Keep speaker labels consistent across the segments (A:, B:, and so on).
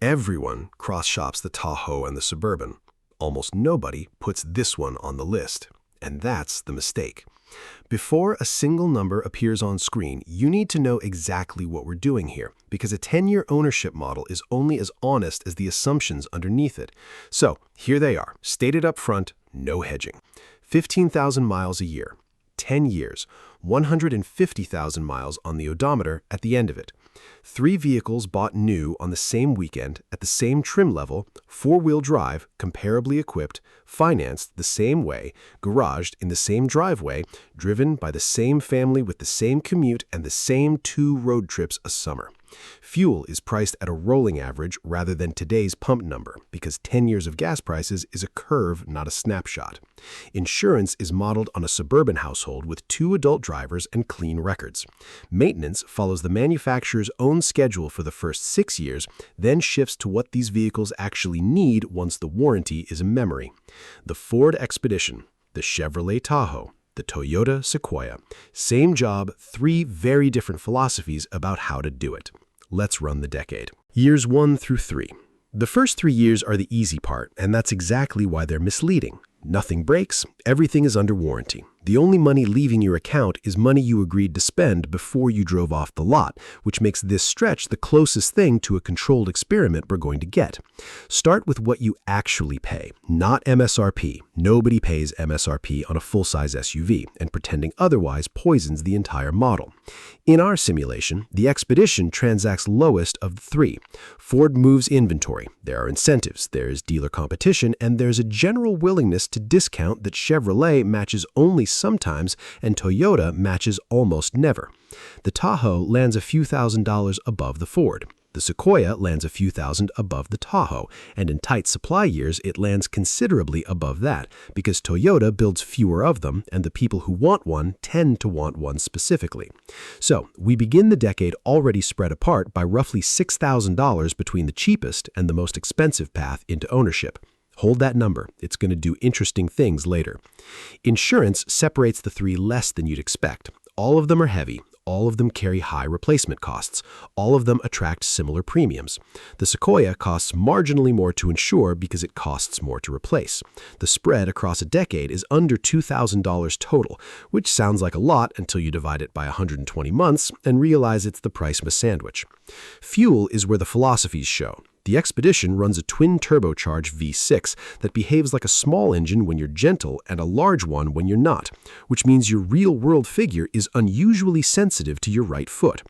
A: Everyone cross-shops the Tahoe and the Suburban. Almost nobody puts this one on the list. And that's the mistake. Before a single number appears on screen, you need to know exactly what we're doing here, because a 10-year ownership model is only as honest as the assumptions underneath it. So here they are, stated up front, no hedging. 15,000 miles a year, 10 years, 150,000 miles on the odometer at the end of it. 3 vehicles bought new on the same weekend at the same trim level, 4-wheel drive, comparably equipped, financed the same way, garaged in the same driveway, driven by the same family with the same commute and the same 2 road trips a summer. Fuel is priced at a rolling average rather than today's pump number, because 10 years of gas prices is a curve, not a snapshot. Insurance is modeled on a suburban household with 2 adult drivers and clean records. Maintenance follows the manufacturer's own schedule for the first 6 years, then shifts to what these vehicles actually need once the warranty is a memory. The Ford Expedition, the Chevrolet Tahoe, the Toyota Sequoia. Same job, 3 very different philosophies about how to do it. Let's run the decade. Years 1 through 3. The first 3 years are the easy part, and that's exactly why they're misleading. Nothing breaks, everything is under warranty. The only money leaving your account is money you agreed to spend before you drove off the lot, which makes this stretch the closest thing to a controlled experiment we're going to get. Start with what you actually pay, not MSRP. Nobody pays MSRP on a full-size SUV, and pretending otherwise poisons the entire model. In our simulation, the Expedition transacts lowest of the 3. Ford moves inventory. There are incentives, there's dealer competition, and there's a general willingness to discount that Chevrolet matches only sometimes and Toyota matches almost never. The Tahoe lands a few $1,000s above the Ford. The Sequoia lands a few thousand above the Tahoe, and in tight supply years it lands considerably above that, because Toyota builds fewer of them, and the people who want one tend to want one specifically. So, we begin the decade already spread apart by roughly $6,000 between the cheapest and the most expensive path into ownership. Hold that number. It's going to do interesting things later. Insurance separates the 3 less than you'd expect. All of them are heavy. All of them carry high replacement costs. All of them attract similar premiums. The Sequoia costs marginally more to insure because it costs more to replace. The spread across a decade is under $2,000 total, which sounds like a lot until you divide it by 120 months and realize it's the price of a sandwich. Fuel is where the philosophies show. The Expedition runs a twin-turbocharged V6 that behaves like a small engine when you're gentle and a large one when you're not, which means your real-world figure is unusually sensitive to your right foot.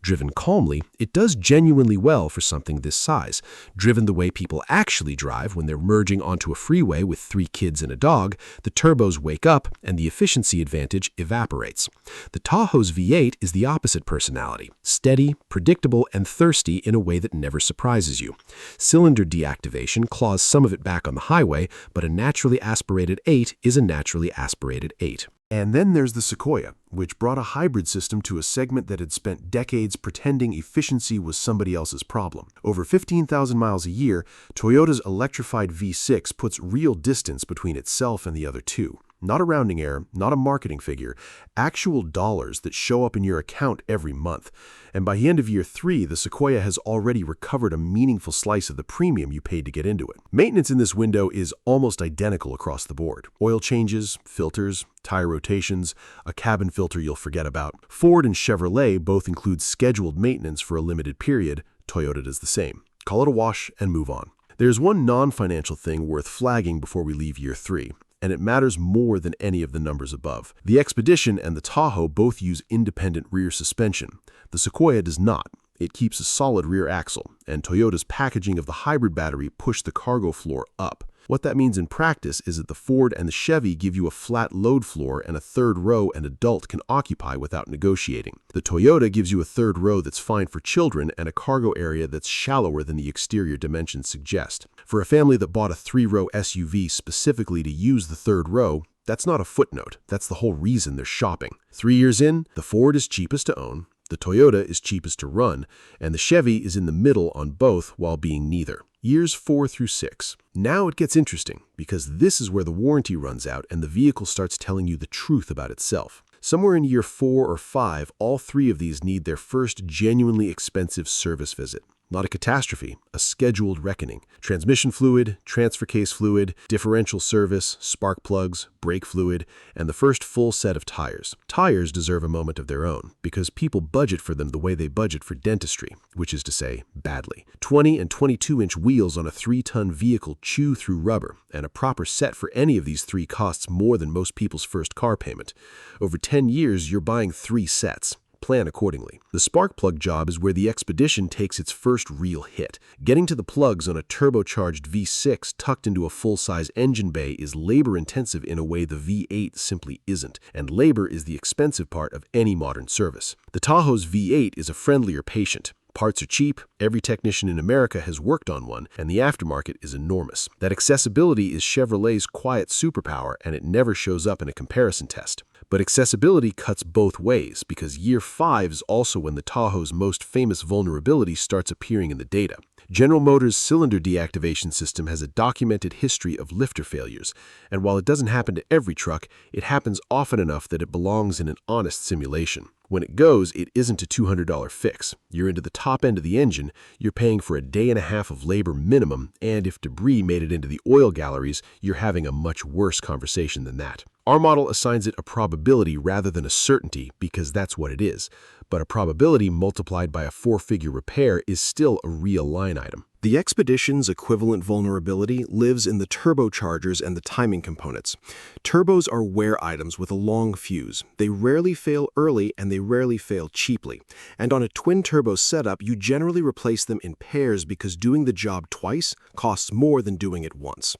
A: Driven calmly, it does genuinely well for something this size. Driven the way people actually drive when they're merging onto a freeway with 3 kids and a dog, the turbos wake up and the efficiency advantage evaporates. The Tahoe's V8 is the opposite personality, steady, predictable, and thirsty in a way that never surprises you. Cylinder deactivation claws some of it back on the highway, but a naturally aspirated 8 is a naturally aspirated 8. And then there's the Sequoia, which brought a hybrid system to a segment that had spent decades pretending efficiency was somebody else's problem. Over 15,000 miles a year, Toyota's electrified V6 puts real distance between itself and the other 2. Not a rounding error, not a marketing figure, actual dollars that show up in your account every month. And by the end of year 3, the Sequoia has already recovered a meaningful slice of the premium you paid to get into it. Maintenance in this window is almost identical across the board. Oil changes, filters, tire rotations, a cabin filter you'll forget about. Ford and Chevrolet both include scheduled maintenance for a limited period. Toyota does the same. Call it a wash and move on. There's one non-financial thing worth flagging before we leave year 3. And it matters more than any of the numbers above. The Expedition and the Tahoe both use independent rear suspension. The Sequoia does not. It keeps a solid rear axle, and Toyota's packaging of the hybrid battery pushed the cargo floor up. What that means in practice is that the Ford and the Chevy give you a flat load floor and a 3rd row an adult can occupy without negotiating. The Toyota gives you a 3rd row that's fine for children and a cargo area that's shallower than the exterior dimensions suggest. For a family that bought a 3-row SUV specifically to use the 3rd row, that's not a footnote. That's the whole reason they're shopping. 3 years in, the Ford is cheapest to own, the Toyota is cheapest to run, and the Chevy is in the middle on both while being neither. Years 4 through 6. Now it gets interesting, because this is where the warranty runs out and the vehicle starts telling you the truth about itself. Somewhere in year 4 or 5, all 3 of these need their first genuinely expensive service visit. not a catastrophe, a scheduled reckoning. Transmission fluid, transfer case fluid, differential service, spark plugs, brake fluid, and the first full set of tires. Tires deserve a moment of their own, because people budget for them the way they budget for dentistry, which is to say, badly. 20 and 22-inch wheels on a 3-ton vehicle chew through rubber, and a proper set for any of these 3 costs more than most people's first car payment. Over 10 years, you're buying 3 sets. Plan accordingly. The spark plug job is where the Expedition takes its first real hit. Getting to the plugs on a turbocharged V6 tucked into a full-size engine bay is labor-intensive in a way the V8 simply isn't, and labor is the expensive part of any modern service. The Tahoe's V8 is a friendlier patient. Parts are cheap, every technician in America has worked on one, and the aftermarket is enormous. That accessibility is Chevrolet's quiet superpower, and it never shows up in a comparison test. But accessibility cuts both ways, because year 5 is also when the Tahoe's most famous vulnerability starts appearing in the data. General Motors' cylinder deactivation system has a documented history of lifter failures, and while it doesn't happen to every truck, it happens often enough that it belongs in an honest simulation. When it goes, it isn't a $200 fix. You're into the top end of the engine, you're paying for a day and a half of labor minimum, and if debris made it into the oil galleries, you're having a much worse conversation than that. Our model assigns it a probability rather than a certainty because that's what it is, but a probability multiplied by a 4-figure repair is still a real line item. The Expedition's equivalent vulnerability lives in the turbochargers and the timing components. Turbos are wear items with a long fuse. They rarely fail early and they rarely fail cheaply. And on a twin-turbo setup, you generally replace them in pairs because doing the job twice costs more than doing it once.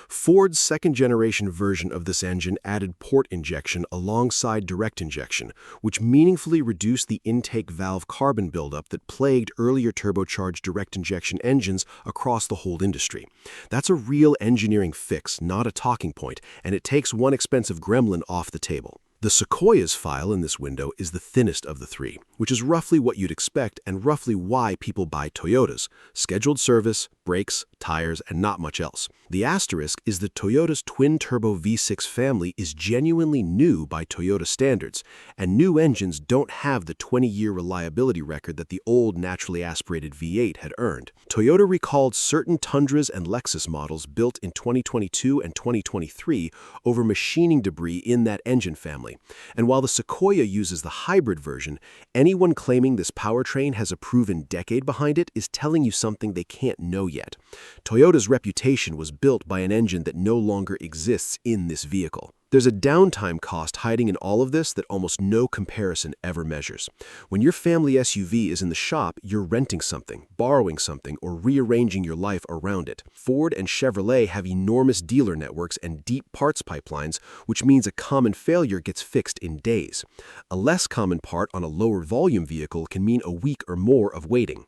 A: Ford's second-generation version of this engine added port injection alongside direct injection, which meaningfully reduced the intake valve carbon buildup that plagued earlier turbocharged direct injection engines across the whole industry. That's a real engineering fix, not a talking point, and it takes one expensive gremlin off the table. The Sequoia's file in this window is the thinnest of the 3, which is roughly what you'd expect and roughly why people buy Toyotas: scheduled service, brakes, tires, and not much else. The asterisk is that Toyota's twin-turbo V6 family is genuinely new by Toyota standards, and new engines don't have the 20-year reliability record that the old naturally aspirated V8 had earned. Toyota recalled certain Tundras and Lexus models built in 2022 and 2023 over machining debris in that engine family. And while the Sequoia uses the hybrid version, anyone claiming this powertrain has a proven decade behind it is telling you something they can't know yet. Toyota's reputation was built by an engine that no longer exists in this vehicle. There's a downtime cost hiding in all of this that almost no comparison ever measures. When your family SUV is in the shop, you're renting something, borrowing something, or rearranging your life around it. Ford and Chevrolet have enormous dealer networks and deep parts pipelines, which means a common failure gets fixed in days. A less common part on a lower volume vehicle can mean a week or more of waiting.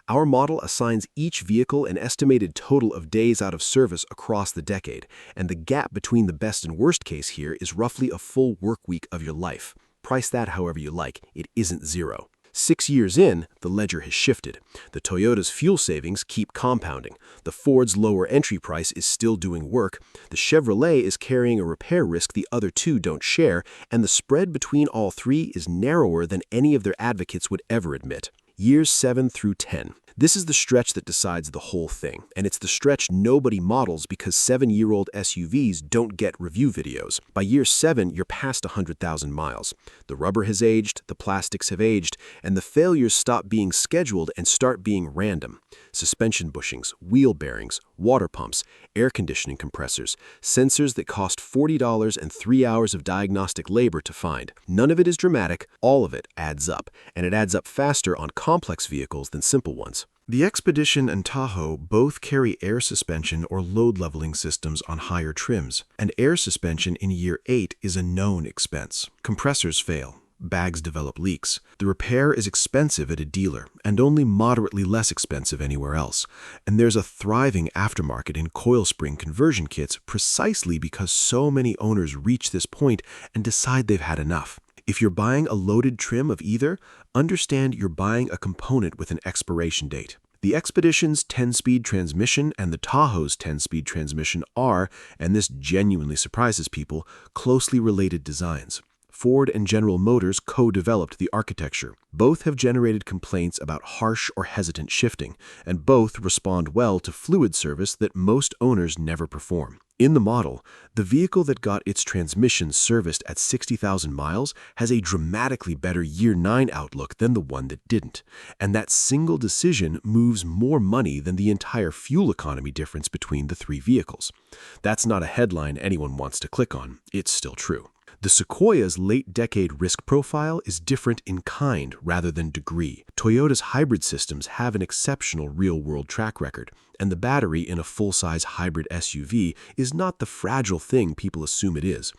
A: Our model assigns each vehicle an estimated total of days out of service across the decade, and the gap between the best and worst case here is roughly a full work week of your life. Price that however you like, it isn't zero. 6 years in, the ledger has shifted. The Toyota's fuel savings keep compounding. The Ford's lower entry price is still doing work. The Chevrolet is carrying a repair risk the other two don't share, and the spread between all 3 is narrower than any of their advocates would ever admit. Years 7 through 10. This is the stretch that decides the whole thing, and it's the stretch nobody models because 7-year-old SUVs don't get review videos. By year 7, you're past 100,000 miles. The rubber has aged, the plastics have aged, and the failures stop being scheduled and start being random. Suspension bushings, wheel bearings, water pumps, air conditioning compressors, sensors that cost $40 and 3 hours of diagnostic labor to find. None of it is dramatic, all of it adds up, and it adds up faster on complex vehicles than simple ones. The Expedition and Tahoe both carry air suspension or load leveling systems on higher trims, and air suspension in year 8 is a known expense. Compressors fail. Bags develop leaks. The repair is expensive at a dealer and only moderately less expensive anywhere else. And there's a thriving aftermarket in coil spring conversion kits precisely because so many owners reach this point and decide they've had enough. If you're buying a loaded trim of either, understand you're buying a component with an expiration date. The Expedition's 10-speed transmission and the Tahoe's 10-speed transmission are, and this genuinely surprises people, closely related designs. Ford and General Motors co-developed the architecture. Both have generated complaints about harsh or hesitant shifting, and both respond well to fluid service that most owners never perform. In the model, the vehicle that got its transmission serviced at 60,000 miles has a dramatically better year 9 outlook than the one that didn't. And that single decision moves more money than the entire fuel economy difference between the three vehicles. That's not a headline anyone wants to click on. It's still true. The Sequoia's late-decade risk profile is different in kind rather than degree. Toyota's hybrid systems have an exceptional real-world track record, and the battery in a full-size hybrid SUV is not the fragile thing people assume it is.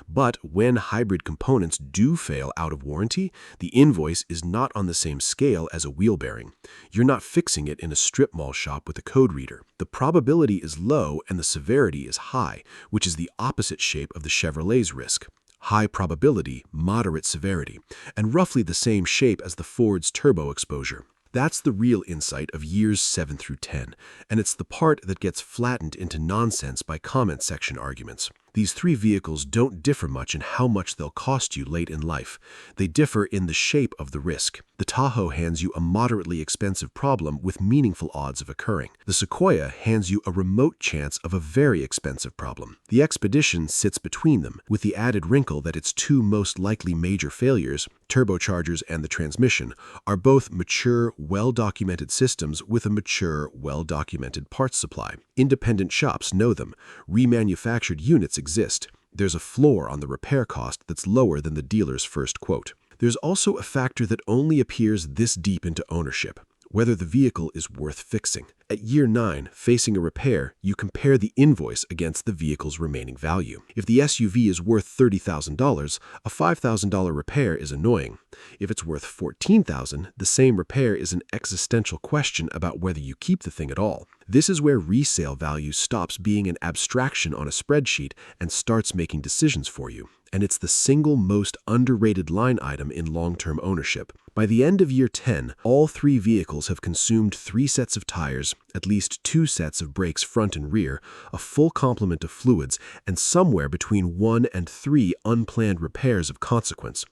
A: But when hybrid components do fail out of warranty, the invoice is not on the same scale as a wheel bearing. You're not fixing it in a strip mall shop with a code reader. The probability is low and the severity is high, which is the opposite shape of the Chevrolet's risk. High probability, moderate severity, and roughly the same shape as the Ford's turbo exposure. That's the real insight of years 7 through 10, and it's the part that gets flattened into nonsense by comment section arguments. These three vehicles don't differ much in how much they'll cost you late in life. They differ in the shape of the risk. The Tahoe hands you a moderately expensive problem with meaningful odds of occurring. The Sequoia hands you a remote chance of a very expensive problem. The Expedition sits between them, with the added wrinkle that its two most likely major failures, turbochargers and the transmission, are both mature, well-documented systems with a mature, well-documented parts supply. Independent shops know them. Remanufactured units exist. There's a floor on the repair cost that's lower than the dealer's first quote. There's also a factor that only appears this deep into ownership: whether the vehicle is worth fixing. At year 9, facing a repair, you compare the invoice against the vehicle's remaining value. If the SUV is worth $30,000, a $5,000 repair is annoying. If it's worth $14,000, the same repair is an existential question about whether you keep the thing at all. This is where resale value stops being an abstraction on a spreadsheet and starts making decisions for you. And it's the single most underrated line item in long-term ownership. By the end of year 10, all three vehicles have consumed 3 sets of tires, at least 2 sets of brakes front and rear, a full complement of fluids, and somewhere between 1 and 3 unplanned repairs of consequence.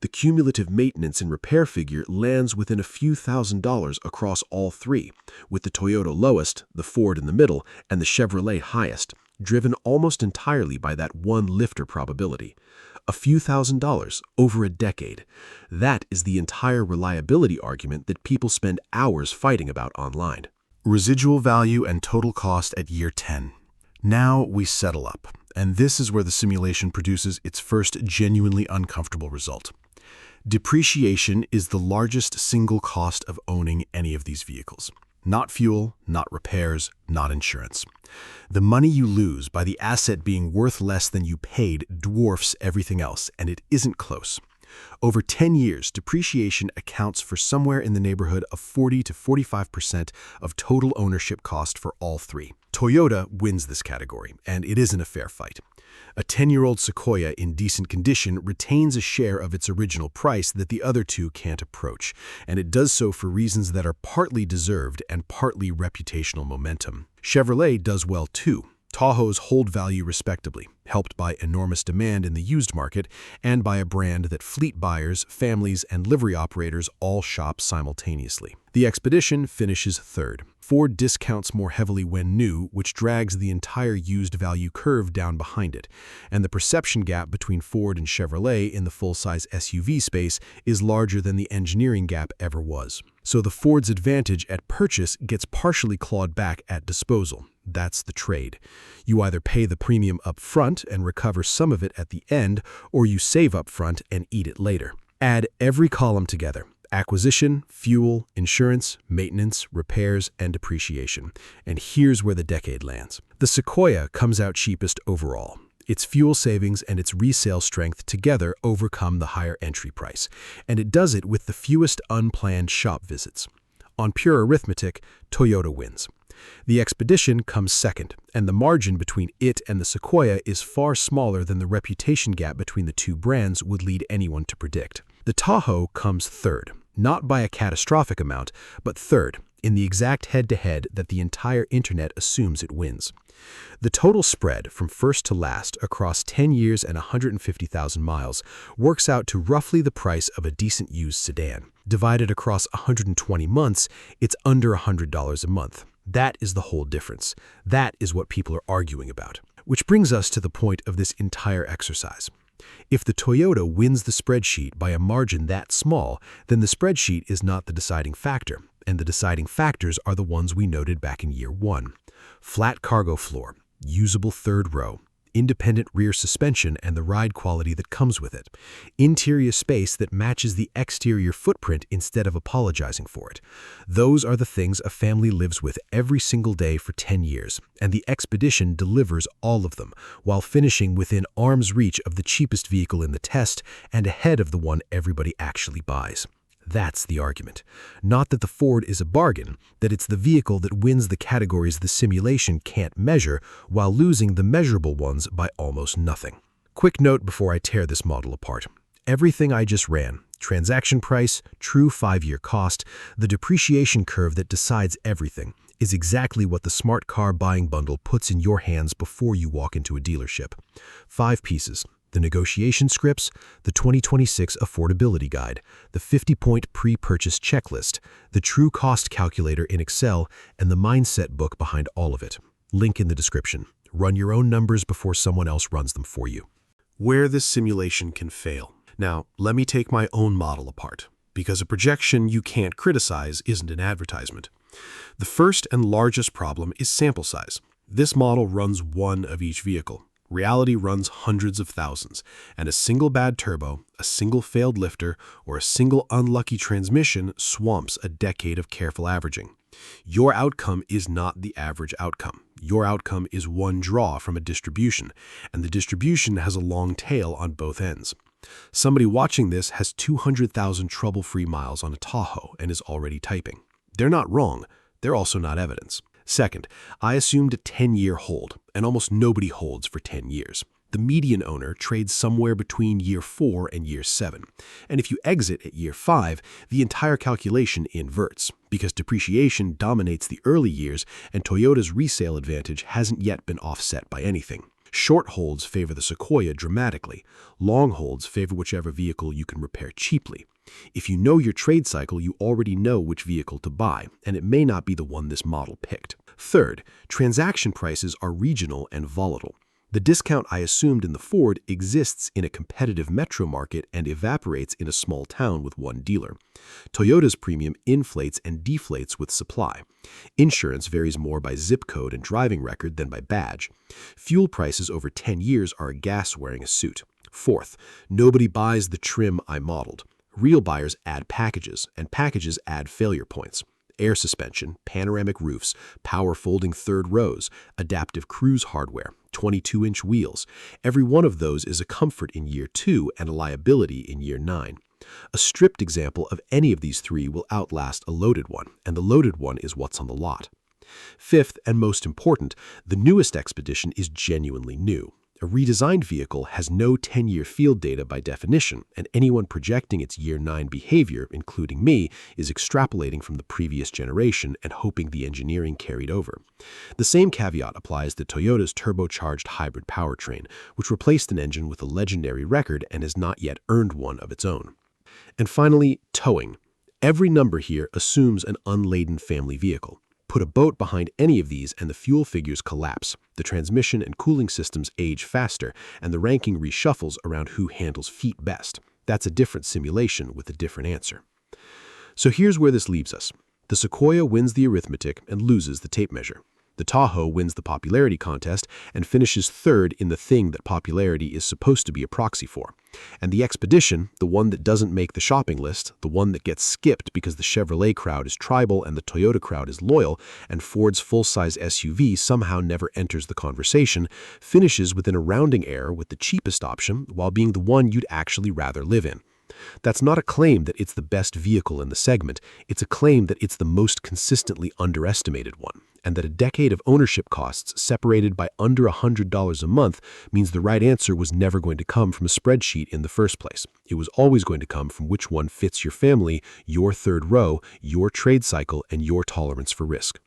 A: The cumulative maintenance and repair figure lands within a few $1,000s across all three, with the Toyota lowest, the Ford in the middle, and the Chevrolet highest, driven almost entirely by that one lifter probability. A few $1,000s over a decade. That is the entire reliability argument that people spend hours fighting about online. Residual value and total cost at year 10. Now we settle up, and this is where the simulation produces its first genuinely uncomfortable result. Depreciation is the largest single cost of owning any of these vehicles. Not fuel, not repairs, not insurance. The money you lose by the asset being worth less than you paid dwarfs everything else, and it isn't close. Over 10 years, depreciation accounts for somewhere in the neighborhood of 40 to 45% of total ownership cost for all three. Toyota wins this category, and it isn't a fair fight. A 10-year-old Sequoia in decent condition retains a share of its original price that the other two can't approach, and it does so for reasons that are partly deserved and partly reputational momentum. Chevrolet does well too. Tahoes hold value respectably, helped by enormous demand in the used market and by a brand that fleet buyers, families, and livery operators all shop simultaneously. The Expedition finishes third. Ford discounts more heavily when new, which drags the entire used value curve down behind it, and the perception gap between Ford and Chevrolet in the full-size SUV space is larger than the engineering gap ever was. So the Ford's advantage at purchase gets partially clawed back at disposal. That's the trade. You either pay the premium up front and recover some of it at the end, or you save up front and eat it later. Add every column together: acquisition, fuel, insurance, maintenance, repairs, and depreciation. And here's where the decade lands. The Sequoia comes out cheapest overall. Its fuel savings and its resale strength together overcome the higher entry price, and it does it with the fewest unplanned shop visits. On pure arithmetic, Toyota wins. The Expedition comes second, and the margin between it and the Sequoia is far smaller than the reputation gap between the two brands would lead anyone to predict. The Tahoe comes third, not by a catastrophic amount, but third, in the exact head-to-head that the entire internet assumes it wins. The total spread from first to last across 10 years and 150,000 miles works out to roughly the price of a decent used sedan. Divided across 120 months, it's under $100 a month. That is the whole difference. That is what people are arguing about. Which brings us to the point of this entire exercise. If the Toyota wins the spreadsheet by a margin that small, then the spreadsheet is not the deciding factor, and the deciding factors are the ones we noted back in year 1. Flat cargo floor, usable third row, independent rear suspension and the ride quality that comes with it, interior space that matches the exterior footprint instead of apologizing for it. Those are the things a family lives with every single day for 10 years, and the Expedition delivers all of them, while finishing within arm's reach of the cheapest vehicle in the test and ahead of the one everybody actually buys. That's the argument. Not that the Ford is a bargain, that it's the vehicle that wins the categories the simulation can't measure while losing the measurable ones by almost nothing. Quick note before I tear this model apart. Everything I just ran, transaction price, true 5-year cost, the depreciation curve that decides everything, is exactly what the Smart Car Buying Bundle puts in your hands before you walk into a dealership. 5 pieces. The negotiation scripts, the 2026 affordability guide, the 50-point pre-purchase checklist, the true cost calculator in Excel, and the mindset book behind all of it. Link in the description. Run your own numbers before someone else runs them for you. Where this simulation can fail. Now, let me take my own model apart, because a projection you can't criticize isn't an advertisement. The first and largest problem is sample size. This model runs one of each vehicle. Reality runs hundreds of thousands, and a single bad turbo, a single failed lifter, or a single unlucky transmission swamps a decade of careful averaging. Your outcome is not the average outcome. Your outcome is one draw from a distribution, and the distribution has a long tail on both ends. Somebody watching this has 200,000 trouble-free miles on a Tahoe and is already typing. They're not wrong. They're also not evidence. Second, I assumed a 10-year hold, and almost nobody holds for 10 years. The median owner trades somewhere between year 4 and year 7. And if you exit at year 5, the entire calculation inverts, because depreciation dominates the early years and Toyota's resale advantage hasn't yet been offset by anything. Short holds favor the Sequoia dramatically. Long holds favor whichever vehicle you can repair cheaply. If you know your trade cycle, you already know which vehicle to buy, and it may not be the one this model picked. Third, transaction prices are regional and volatile. The discount I assumed in the Ford exists in a competitive metro market and evaporates in a small town with one dealer. Toyota's premium inflates and deflates with supply. Insurance varies more by zip code and driving record than by badge. Fuel prices over 10 years are a gas wearing a suit. Fourth, nobody buys the trim I modeled. Real buyers add packages, and packages add failure points. Air suspension, panoramic roofs, power folding third rows, adaptive cruise hardware, 22-inch wheels. Every one of those is a comfort in year 2 and a liability in year 9. A stripped example of any of these 3 will outlast a loaded one, and the loaded one is what's on the lot. Fifth, and most important, the newest Expedition is genuinely new. A redesigned vehicle has no 10-year field data by definition, and anyone projecting its year 9 behavior, including me, is extrapolating from the previous generation and hoping the engineering carried over. The same caveat applies to Toyota's turbocharged hybrid powertrain, which replaced an engine with a legendary record and has not yet earned one of its own. And finally, towing. Every number here assumes an unladen family vehicle. Put a boat behind any of these and the fuel figures collapse. The transmission and cooling systems age faster, and the ranking reshuffles around who handles feet best. That's a different simulation with a different answer. So here's where this leaves us. The Sequoia wins the arithmetic and loses the tape measure. The Tahoe wins the popularity contest and finishes third in the thing that popularity is supposed to be a proxy for. And the Expedition, the one that doesn't make the shopping list, the one that gets skipped because the Chevrolet crowd is tribal and the Toyota crowd is loyal, and Ford's full-size SUV somehow never enters the conversation, finishes within a rounding error with the cheapest option while being the one you'd actually rather live in. That's not a claim that it's the best vehicle in the segment, it's a claim that it's the most consistently underestimated one. and that a decade of ownership costs separated by under $100 a month means the right answer was never going to come from a spreadsheet in the first place. It was always going to come from which one fits your family, your third row, your trade cycle, and your tolerance for risk.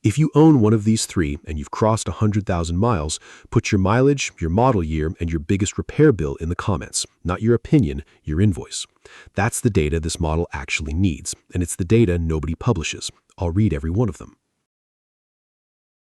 A: If you own one of these three and you've crossed 100,000 miles, put your mileage, your model year, and your biggest repair bill in the comments. Not your opinion, your invoice. That's the data this model actually needs, and it's the data nobody publishes. I'll read every one of them.